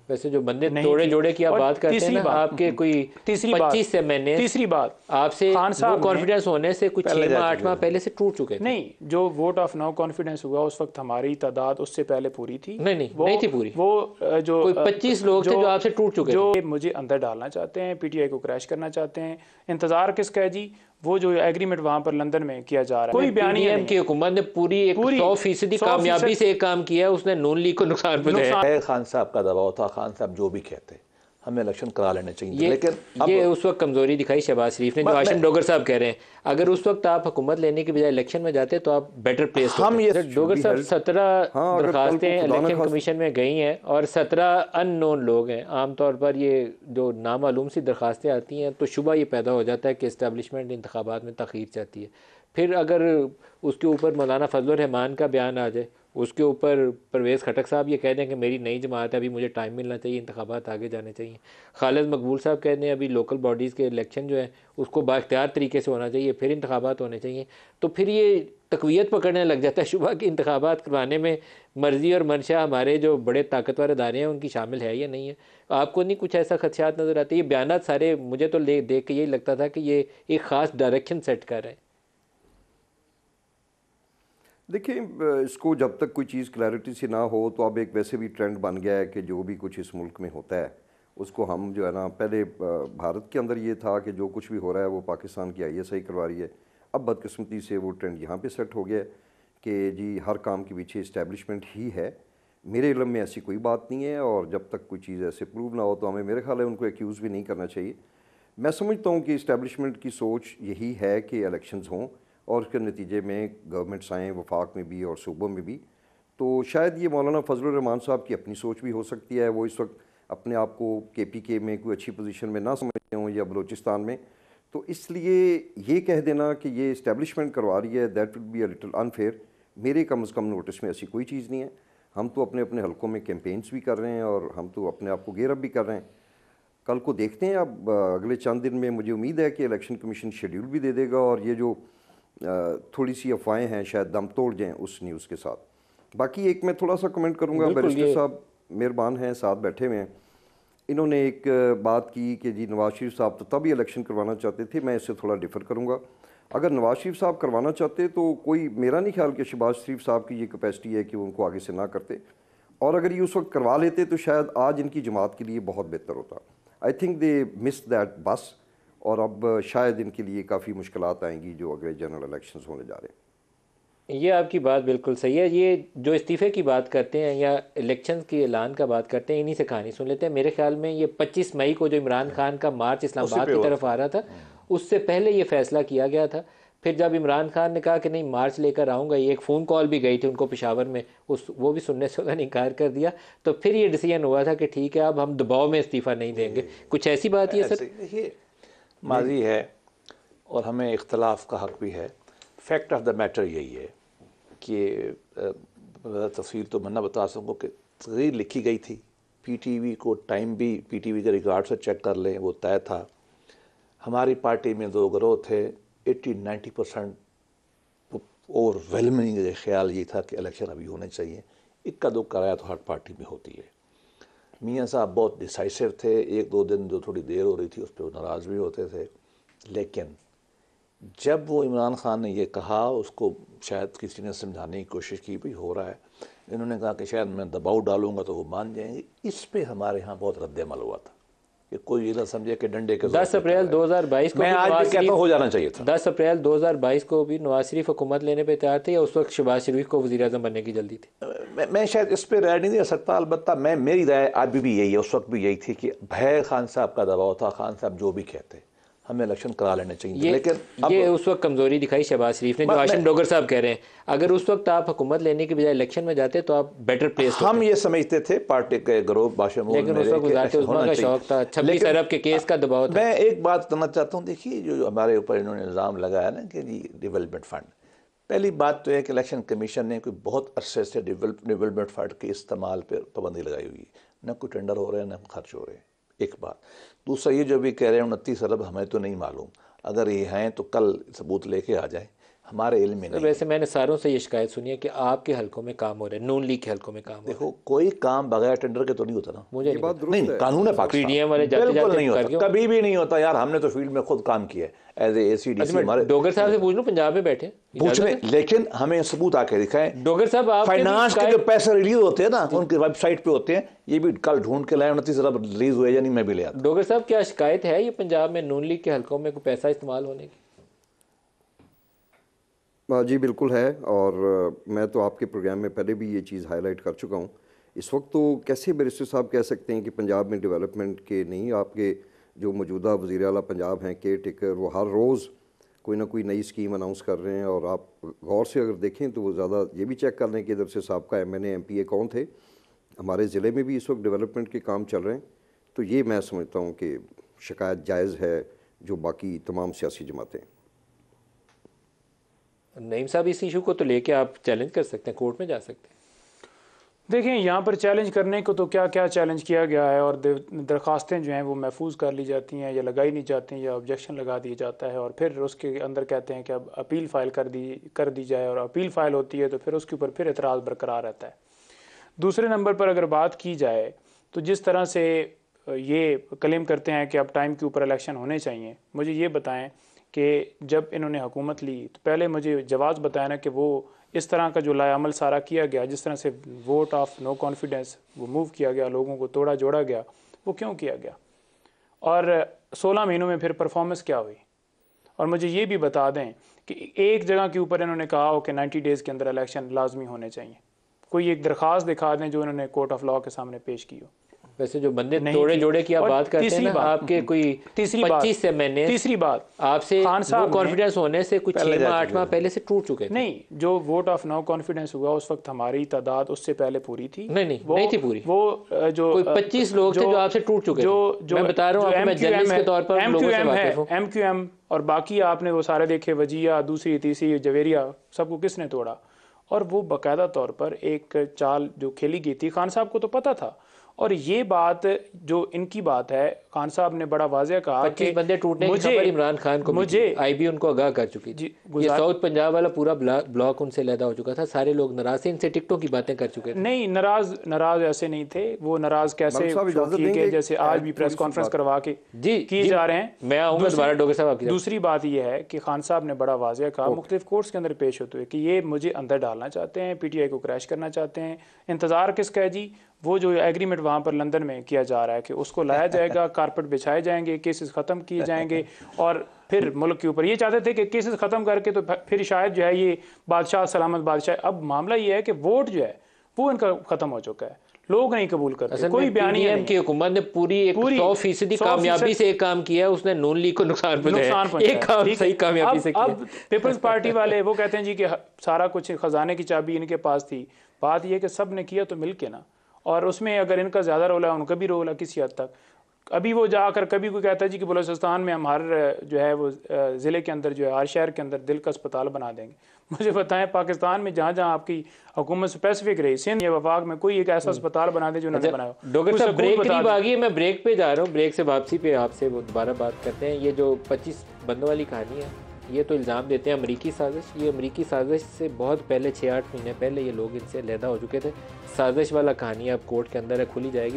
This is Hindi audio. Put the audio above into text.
वैसे जो बंदे नहीं तोड़े की। जोड़े की आप और बात करते हैं तीसरी ना, बात, आपके कोई तीसरी 25 से महीने तीसरी बात आपसे खान नो साहब ने, कॉन्फिडेंस होने से कुछ पहले 6 जा माह 8 चुके माह थे। पहले से टूट चुके थे। नहीं, जो वोट ऑफ नो कॉन्फिडेंस हुआ उस वक्त हमारी तादाद उससे पहले पूरी थी। नहीं नहीं वो नहीं थी पूरी। वो जो कोई 25 लोग थे जो आपसे टूट चुके जो थे। मुझे अंदर डालना चाहते हैं, पीटीआई को क्रैश करना चाहते हैं। इंतजार किसका है जी? वो जो एग्रीमेंट वहां पर लंदन में किया जा रहा है, कोई बयान नहीं पीडीएम की है। हुकूमत ने पूरी एक पूरी 100% 100% कामयाबी से एक काम किया है, उसने नून लीग को नुकसान पहुंचाया। है खान साहब का दबाव था, खान साहब जो भी कहते हमें इलेक्शन करा लेने चाहिए, ये लेकिन अब ये उस वक्त कमजोरी दिखाई शहबाज शरीफ ने, जो आशिम डोगर साहब कह रहे हैं। अगर उस वक्त आप हुकूमत लेने के बजाय इलेक्शन में जाते तो आप बेटर प्लेस हम ये डोगर साहब 17 हाँ, अगर कल को दरखास्तें खुदा न इलेक्शन खास्ता- कमीशन में गई हैं और 17 अननोन लोग हैं। आमतौर पर ये जो नामालूम सी दरखास्तें आती हैं तो शुबा ये पैदा हो जाता है कि इस्टेब्लिशमेंट इंतखाबात में तखीर चाहती है। फिर अगर उसके ऊपर मौलाना फजल रहमान का बयान आ जाए, उसके ऊपर परवेज़ खटक साहब ये कह दें कि मेरी नई जमात है, अभी मुझे टाइम मिलना चाहिए, इंतखाबात आगे जाने चाहिए। खालिद मकबूल साहब कहते हैं अभी लोकल बॉडीज़ के इलेक्शन जो है उसको बाख्तियार तरीके से होना चाहिए, फिर इंतखाबात होने चाहिए। तो फिर ये तकवीत पकड़ने लग जाता है शुबा कि इंतखाबात करवाने में मर्ज़ी और मंशा हमारे जो बड़े ताकतवर अदारे हैं उनकी शामिल है या नहीं है। आपको नहीं कुछ ऐसा खदशात नज़र आते? ये बयान सारे मुझे तो देख के यही लगता था कि ये एक ख़ास डायरेक्शन सेट कर रहे हैं। देखिए, इसको जब तक कोई चीज़ क्लैरिटी से ना हो तो अब एक वैसे भी ट्रेंड बन गया है कि जो भी कुछ इस मुल्क में होता है उसको हम जो है ना, पहले भारत के अंदर ये था कि जो कुछ भी हो रहा है वो पाकिस्तान की आईएसआई करवा रही है। अब बदकिस्मती से वो ट्रेंड यहाँ पे सेट हो गया है कि जी हर काम के पीछे इस्टेब्लिशमेंट ही है। मेरे इल्म में ऐसी कोई बात नहीं है, और जब तक कोई चीज़ ऐसे प्रूव ना हो तो हमें, मेरे ख्याल है, उनको एक्यूज़ भी नहीं करना चाहिए। मैं समझता हूँ कि इस्टेब्लिशमेंट की सोच यही है कि इलेक्शंस हों और उसके नतीजे में गवर्नमेंट्स आएँ, वफाक में भी और सूबों में भी। तो शायद ये मौलाना फजल रहमान साहब की अपनी सोच भी हो सकती है। वो इस वक्त अपने आप को KPK में कोई अच्छी पोजीशन में ना समझते हों या बलूचिस्तान में, तो इसलिए ये कह देना कि ये इस्टेब्लिशमेंट करवा रही है, that will be a little unfair. मेरे कम अज़ कम नोटिस में ऐसी कोई चीज़ नहीं है। हम तो अपने अपने हलकों में कैंपेन्स भी कर रहे हैं और हम तो अपने आप को गेयर अप भी कर रहे हैं। कल को देखते हैं, अब अगले चंद दिन में मुझे उम्मीद है कि इलेक्शन कमीशन शेड्यूल भी दे देगा और ये जो थोड़ी सी अफवाहें हैं शायद दम तोड़ जाएँ उस न्यूज़ के साथ। बाकी एक मैं थोड़ा सा कमेंट करूँगा, बैरिस्टर साहब मेहरबान हैं, साथ बैठे हुए हैं। इन्होंने एक बात की कि जी नवाज शरीफ साहब तो तभी इलेक्शन करवाना चाहते थे। मैं इससे थोड़ा डिफ़र करूँगा। अगर नवाज शरीफ साहब करवाना चाहते तो कोई, मेरा नहीं ख्याल कि शहबाज शरीफ साहब की ये कैपेसिटी है कि वो उनको आगे से ना करते, और अगर ये उस वक्त करवा लेते तो शायद आज इनकी जमात के लिए बहुत बेहतर होता। I think they miss that बस, और अब शायद इनके लिए काफ़ी मुश्किलात आएंगी जो अगले जनरल इलेक्शंस होने जा रहे हैं। ये आपकी बात बिल्कुल सही है। ये जो इस्तीफ़े की बात करते हैं या इलेक्शन की ऐलान का बात करते हैं, इन्हीं से कहानी सुन लेते हैं। मेरे ख्याल में ये 25 मई को जो इमरान खान का मार्च इस्लामाबाद की तरफ आ रहा था, उससे पहले ये फैसला किया गया था। फिर जब इमरान खान ने कहा कि नहीं मार्च लेकर आऊँगा, ये एक फ़ोन कॉल भी गई थी उनको पेशावर में, वो भी सुनने से उन्होंने इनकार कर दिया। तो फिर ये डिसीजन हुआ था कि ठीक है अब हम दबाव में इस्तीफ़ा नहीं देंगे। कुछ ऐसी बात है सर? देखिए, माजी है और हमें इख्तलाफ का हक भी है। फैक्ट ऑफ द मैटर यही है कि तफसील तो मैं ना बता सकूँ कि तकरीर लिखी गई थी, PTV को टाइम भी PTV के रिकॉर्ड से चेक कर लें, वो तय था। हमारी पार्टी में 2 गिरोह थे, 80-90% ओवरवेलमिंग ख्याल ये था कि इलेक्शन अभी होने चाहिए। इक्का दुक्का आया तो हर पार्टी में होती है। मियाँ साहब बहुत डिसाइसिव थे। 1-2 दिन जो थोड़ी देर हो रही थी उस पर नाराज़ भी होते थे, लेकिन जब वो इमरान खान ने ये कहा, उसको शायद किसी ने समझाने की कोशिश की भी हो रहा है, इन्होंने कहा कि शायद मैं दबाव डालूंगा तो वो मान जाएंगे। इस पे हमारे यहाँ बहुत रद्द-ए-अमल हुआ था कि कोई ये ना समझे कि डंडे के 10 अप्रैल 2022 को मैं आज भी कहता हूँ हो जाना चाहिए था। 10 अप्रैल 2022 को भी नवाज शरीफ हुकूमत लेने पे तैयार थे या उस वक्त शहबाज शरीफ को वज़ीर आज़म बनने की जल्दी थी? मैं शायद इस पर राय नहीं दे सकता, अलबत्ता मेरी राय आज भी यही है, उस वक्त भी यही थी कि भय खान साहब का दबाव था। खान साहब जो भी कहते हमें इलेक्शन करा लेने चाहिए, लेकिन ये उस वक्त कमज़ोरी दिखाई शहबाज शरीफ ने, जो आशिम डोगर साहब कह रहे हैं। अगर उस वक्त आप हुकूमत लेने के बजाय इलेक्शन में जाते तो आप बेटर प्लेस। हम ये समझते थे पार्टी के ग्रुप बाशमूल, लेकिन उस वक्त वज़ारत उज़्मा का शौक था, 26 अरब के केस का दबाव था। मैं एक बात करना चाहता हूँ, देखिए जो हमारे ऊपर इन्होंने इल्ज़ाम लगाया ना कि जी डेवलपमेंट फ़ंड, पहली बात तो है कि इलेक्शन कमीशन ने कोई बहुत अरसे से डेवलपमेंट फ़ंड के इस्तेमाल पर पाबंदी लगाई हुई है। न कोई टेंडर हो रहे हैं, न खर्च हो रहे हैं, एक बात। दूसरा ये जो भी कह रहे हैं 29 अरब, हमें तो नहीं मालूम। अगर ये हैं तो कल सबूत लेके आ जाए हमारे इल्म में तो नहीं। वैसे मैंने सारों से ये शिकायत सुनी है कि आपके हलकों में काम हो रहा है, नून लीग के हलकों में काम हो रहा है। देखो, कोई काम बगैर टेंडर के तो नहीं होता ना। मुझे ये नहीं बात पता। दुरुस्त है। कानून है पाकिस्तान, PDM वाले जाते बिल्कुल जाते नहीं कर होता, क्यों? कभी भी नहीं होता यार। हमने तो फील्ड में खुद काम किया है एज ए ACDC अच्छा, मैं हमारे। डोगर साहब से पूछ लूं, पंजाब में बैठे हैं, पूछने, इजाजत है? लेकिन हमें सबूत आके दिखाएं। डोगर साहब आप फाइनेंस के जो पैसे रिलीज होते हैं ना, उनकी वेबसाइट पे होते हैं। ये भी कल ढूंढ के लाए, 29 अरब रिलीज हुए या नहीं, मैं भी ले आता। डोगर साहब क्या शिकायत है ये पंजाब में नून लीग के हलकों में कोई पैसा इस्तेमाल होने की? जी बिल्कुल है, और मैं तो आपके प्रोग्राम में पहले भी ये चीज़ हाईलाइट कर चुका हूँ। इस वक्त तो कैसे बैरिस्टर साहब कह सकते हैं कि पंजाब में डेवलपमेंट के नहीं, आपके जो मौजूदा वज़ीर आला पंजाब हैं केयर टेकर, वो हर रोज़ कोई ना कोई नई स्कीम अनाउंस कर रहे हैं। और आप गौर से अगर देखें तो वो ज़्यादा ये भी चेक कर लें कि इधर से साबका MNA MPA कौन थे। हमारे ज़िले में भी इस वक्त डेवलपमेंट के काम चल रहे हैं। तो ये मैं समझता हूँ कि शिकायत जायज़ है जो बाकी तमाम सियासी जमातें। नईम साहब, इस इशू को तो लेके आप चैलेंज कर सकते हैं, कोर्ट में जा सकते हैं। देखें, यहाँ पर चैलेंज करने को तो क्या क्या चैलेंज किया गया है, और दरख्वास्तें जो हैं वो महफूज कर ली जाती हैं या लगाई नहीं जाती हैं या ऑब्जेक्शन लगा दिया जाता है, और फिर उसके अंदर कहते हैं कि अब अपील फ़ाइल कर दी जाए, और अपील फ़ाइल होती है तो फिर उसके ऊपर फिर एतराज़ बरकरार रहता है। दूसरे नंबर पर अगर बात की जाए तो जिस तरह से ये क्लेम करते हैं कि अब टाइम के ऊपर इलेक्शन होने चाहिए, मुझे ये बताएं कि जब इन्होंने हुकूमत ली तो पहले मुझे जवाब बताया ना कि वो इस तरह का जो लायामल सारा किया गया, जिस तरह से वोट ऑफ नो कॉन्फिडेंस वो मूव किया गया, लोगों को तोड़ा जोड़ा गया, वो क्यों किया गया, और 16 महीनों में फिर परफॉर्मेंस क्या हुई। और मुझे ये भी बता दें कि एक जगह के ऊपर इन्होंने कहा हो कि 90 डेज़ के अंदर इलेक्शन लाजमी होने चाहिए, कोई एक दरख्वास्त दिखा दें जो इन्होंने कोर्ट ऑफ लॉ के सामने पेश की हो। वैसे जो बंदे तोड़े जोड़े की आप बात करते हैं ना, आपके कोई 25 से मैंने तीसरी बात आपसे वो कॉन्फिडेंस होने से कुछ 6 माह 8 माह पहले से टूट चुके थे। नहीं, जो वोट ऑफ नो कॉन्फिडेंस हुआ उस वक्त हमारी तादाद उससे पहले पूरी थी। नहीं थी पूरी। वो जो कोई 25 लोग थे जो आपसे टूट चुके थे। मैं बता रहा हूँ, मैं जर्नलिस्ट के तौर पर लोगों से वाकिफ हूं। MQM और बाकी आपने वो सारे देखे, वजिया, दूसरी तीसरी, जवेरिया, सबको किसने तोड़ा, और वो बाकायदा तौर पर एक चाल जो खेली गई थी, खान साहब को तो पता था। और ये बात जो इनकी बात है, खान साहब ने बड़ा वाज़ेह कहा 25 बंदे टूटने की खबर इमरान खान को मुझे IB उनको आगाह कर चुकी थी। ये साउथ पंजाब वाला पूरा ब्लॉक उनसे लैदा हो चुका था, सारे लोग नाराज थे, इनसे टिकटों की बातें कर चुके थे। नहीं, नाराज ऐसे नहीं थे वो। नाराज कैसे के जैसे आज भी प्रेस कॉन्फ्रेंस करवा के किए जा रहे हैं। मैं आऊँगा दोबारा डोगर साहब आपकी। दूसरी बात यह है कि खान साहब ने बड़ा वाज़ेह कहा मुख्तलिफ कोर्ट्स के अंदर पेश होते हुए कि ये मुझे अंदर डालना चाहते हैं, PTI को क्रैश करना चाहते हैं। इंतज़ार किसका है जी? वो जो एग्रीमेंट वहाँ पर लंदन में किया जा रहा है कि उसको लाया जाएगा, कारपेट बिछाए जाएंगे, केसेस ख़त्म किए जाएंगे, और फिर मुल्क के ऊपर ये चाहते थे कि केसेस ख़त्म करके तो फिर शायद जो है ये बादशाह सलामत बादशाह। अब मामला ये है कि वोट जो है वो इनका ख़त्म हो चुका है, लोग नहीं कबूल करते। कोई बयान नहीं की हुकूमत ने पूरी 100% कामयाबी से एक काम किया, उसने नून लीग को नुकसान पहुंचाया। एक काम सही कामयाबी से किया। अब पीपल्स पार्टी वाले वो कहते हैं जी कि सारा कुछ खजाने की चाबी इनके पास थी। बात यह कि सब ने किया तो मिल के ना, और उसमें अगर इनका ज़्यादा रोल है उनका भी रोल है किसी हद तक। अभी वो जाकर कभी कोई कहता है जी कि बलूचिस्तान में हम हर जो है वो ज़िले के अंदर जो है हर शहर के अंदर दिल का अस्पताल बना देंगे। मुझे बताएं, पाकिस्तान में जहाँ जहाँ आपकी हुकूमत स्पेसिफिक रही, सिंध या वफाक में, कोई एक ऐसा अस्पताल बना दे जो उन्होंने बनाया। डॉक्टर साहब, ब्रेक करीब आ गई है, मैं ब्रेक पे जा रहा हूँ। ब्रेक से वापसी पे आपसे वो दोबारा बात करते हैं। ये जो 25 बंदों वाली कहानी है, ये तो इल्ज़ाम देते हैं अमरीकी साजिश। ये अमरीकी साजिश से बहुत पहले 6-8 महीने पहले ये लोग इनसे लैदा हो चुके थे। साजिश वाला कहानी अब कोर्ट के अंदर है, खुली जाएगी।